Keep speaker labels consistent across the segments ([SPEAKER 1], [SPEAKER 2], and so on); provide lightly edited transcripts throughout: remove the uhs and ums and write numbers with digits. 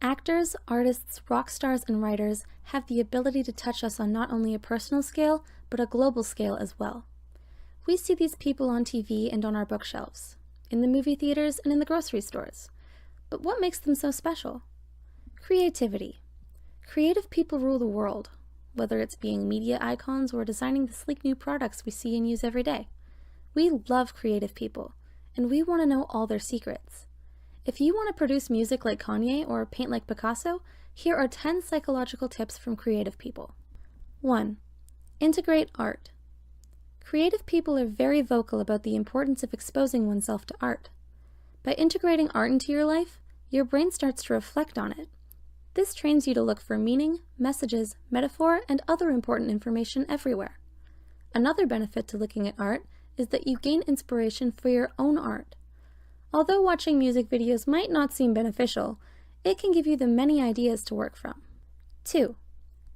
[SPEAKER 1] Actors, artists, rock stars, and writers have the ability to touch us on not only a personal scale, but a global scale as well. We see these people on TV and on our bookshelves, in the movie theaters and in the grocery stores. But what makes them so special? Creativity. Creative people rule the world, whether it's being media icons or designing the sleek new products we see and use every day. We love creative people, and we want to know all their secrets. If you want to produce music like Kanye or paint like Picasso, here are 10 psychological tips from creative people. 1. Integrate art. Creative people are very vocal about the importance of exposing oneself to art. By integrating art into your life, your brain starts to reflect on it. This trains you to look for meaning, messages, metaphor, and other important information everywhere. Another benefit to looking at art is that you gain inspiration for your own art. Although watching music videos might not seem beneficial, it can give you the many ideas to work from. 2.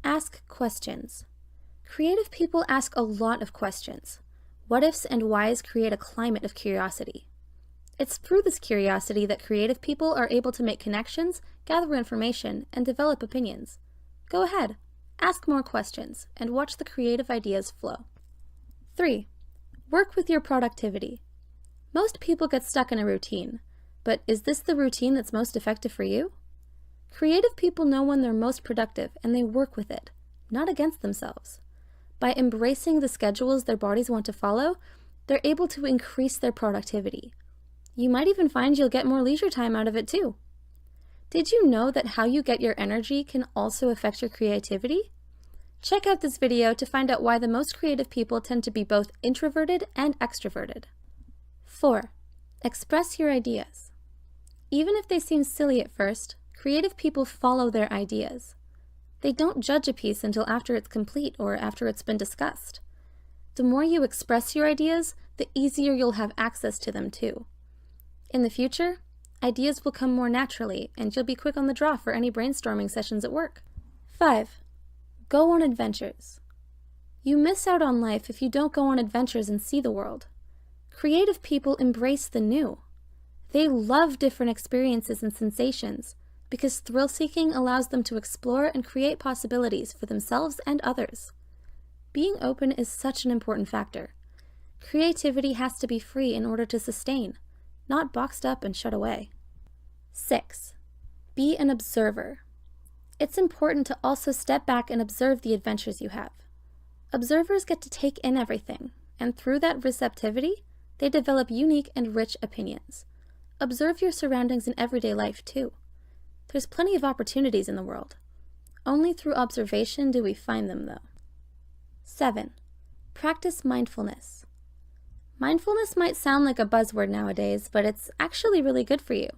[SPEAKER 1] Ask questions. Creative people ask a lot of questions. What-ifs and whys create a climate of curiosity. It's through this curiosity that creative people are able to make connections, gather information, and develop opinions. Go ahead, ask more questions, and watch the creative ideas flow. 3. Work with your productivity. Most people get stuck in a routine, but is this the routine that's most effective for you? Creative people know when they're most productive and they work with it, not against themselves. By embracing the schedules their bodies want to follow, they're able to increase their productivity. You might even find you'll get more leisure time out of it too. Did you know that how you get your energy can also affect your creativity? Check out this video to find out why the most creative people tend to be both introverted and extroverted. 4. Express your ideas. Even if they seem silly at first, creative people follow their ideas. They don't judge a piece until after it's complete or after it's been discussed. The more you express your ideas, the easier you'll have access to them too. In the future, ideas will come more naturally and you'll be quick on the draw for any brainstorming sessions at work. 5. Go on adventures. You miss out on life if you don't go on adventures and see the world. Creative people embrace the new. They love different experiences and sensations because thrill-seeking allows them to explore and create possibilities for themselves and others. Being open is such an important factor. Creativity has to be free in order to sustain, not boxed up and shut away. 6. Be an observer. It's important to also step back and observe the adventures you have. Observers get to take in everything, and through that receptivity, they develop unique and rich opinions. Observe your surroundings in everyday life too. There's plenty of opportunities in the world. Only through observation do we find them though. 7. Practice mindfulness. Mindfulness might sound like a buzzword nowadays, but it's actually really good for you.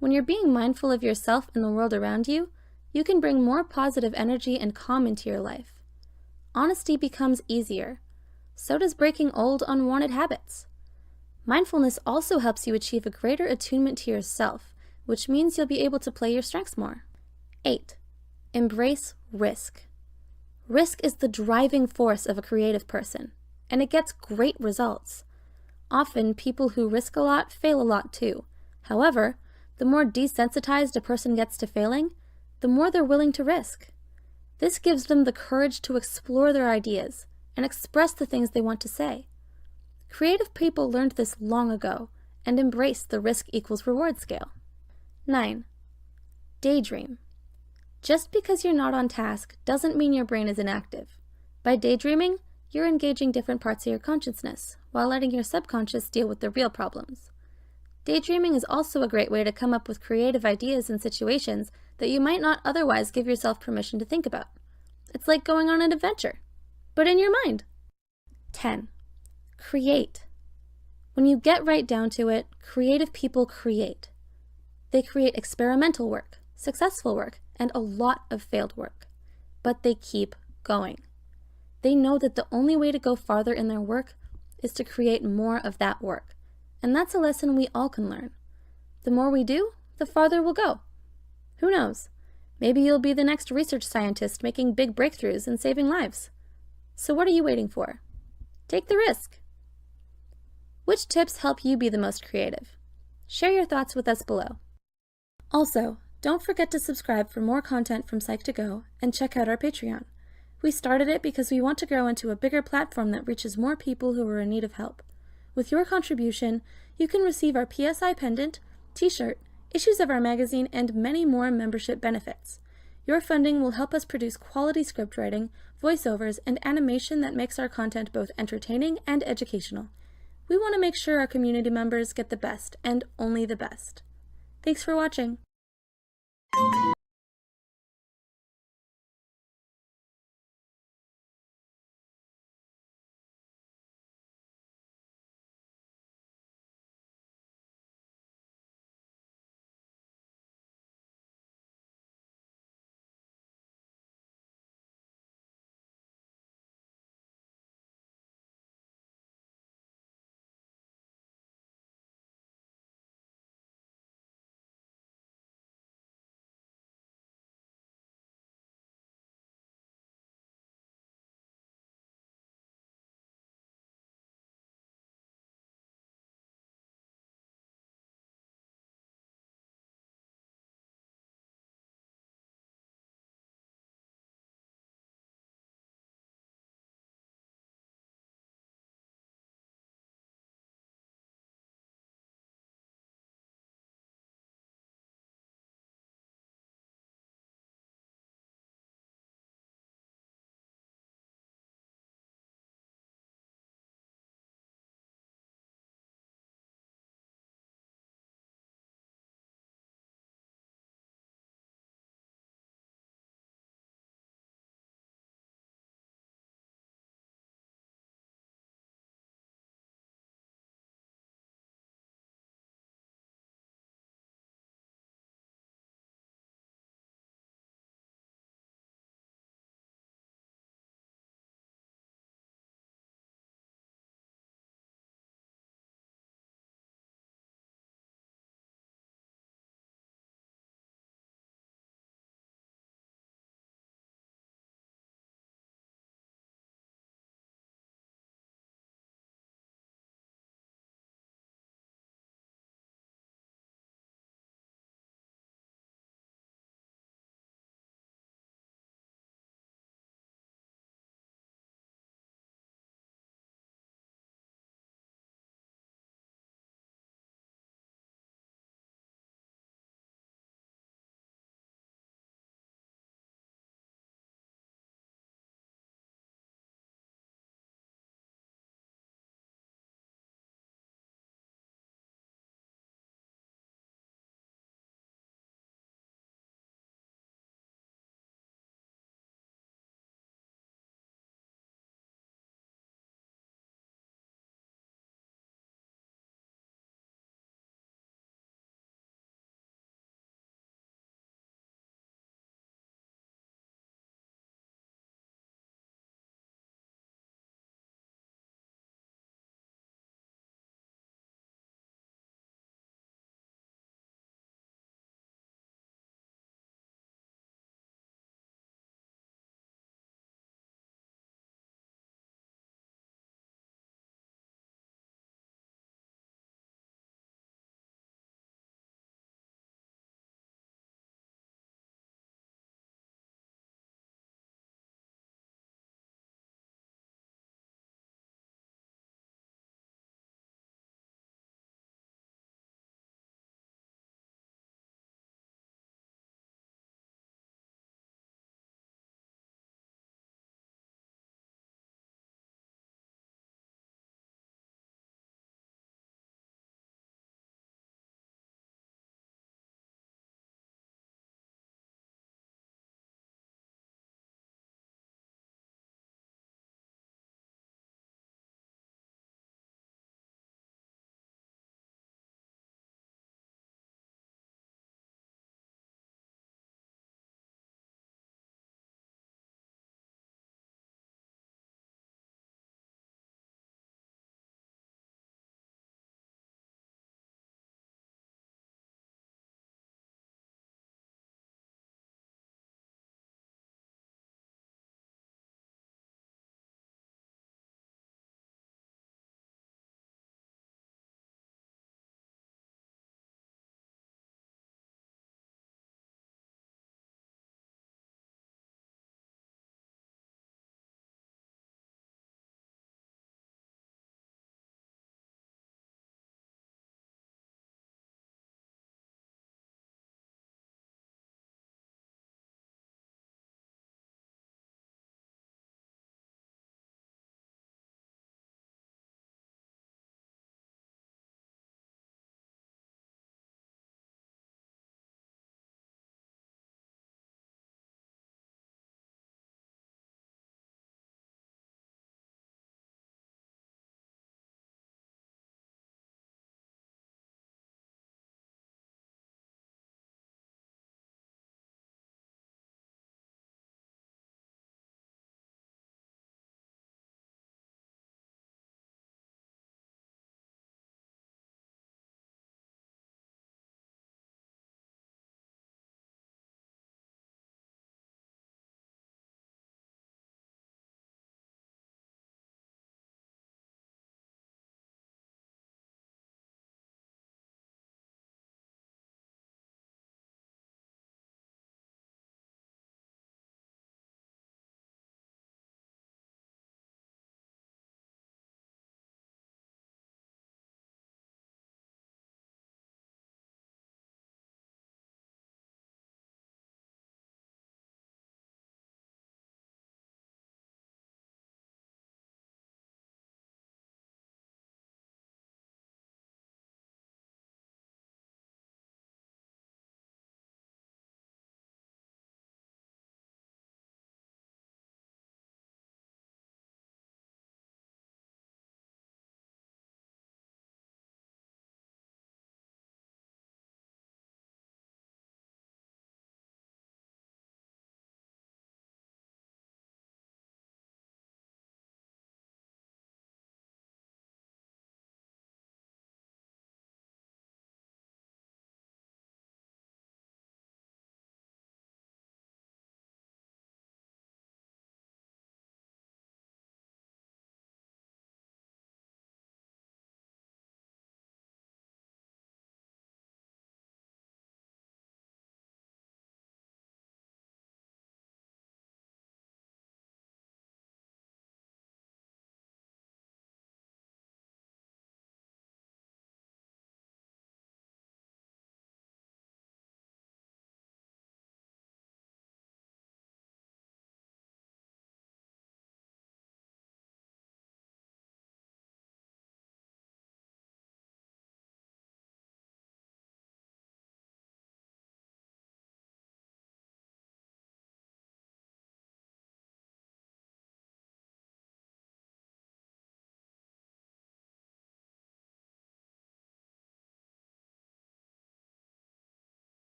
[SPEAKER 1] When you're being mindful of yourself and the world around you, you can bring more positive energy and calm into your life. Honesty becomes easier. So does breaking old, unwanted habits. Mindfulness also helps you achieve a greater attunement to yourself, which means you'll be able to play your strengths more. 8. Embrace risk. Risk is the driving force of a creative person, and it gets great results. Often, people who risk a lot fail a lot too. However, the more desensitized a person gets to failing, the more they're willing to risk. This gives them the courage to explore their ideas and express the things they want to say. Creative people learned this long ago and embraced the risk equals reward scale. 9. Daydream. Just because you're not on task doesn't mean your brain is inactive. By daydreaming, you're engaging different parts of your consciousness while letting your subconscious deal with the real problems. Daydreaming is also a great way to come up with creative ideas and situations that you might not otherwise give yourself permission to think about. It's like going on an adventure, but in your mind. 10. Create. When you get right down to it, creative people create. They create experimental work, successful work, and a lot of failed work. But they keep going. They know that the only way to go farther in their work is to create more of that work. And that's a lesson we all can learn. The more we do, the farther we'll go. Who knows? Maybe you'll be the next research scientist making big breakthroughs and saving lives. So what are you waiting for? Take the risk. Which tips help you be the most creative? Share your thoughts with us below. Also, Don't forget to subscribe for more content from Psych2Go and check out our Patreon. We started it because we want to grow into a bigger platform that reaches more people who are in need of help. With your contribution, you can receive our PSI pendant, t-shirt, issues of our magazine, and many more membership benefits. Your funding will help us produce quality script writing, voiceovers, and animation that makes our content both entertaining and educational. We want to make sure our community members get the best, and only the best. Thanks for watching.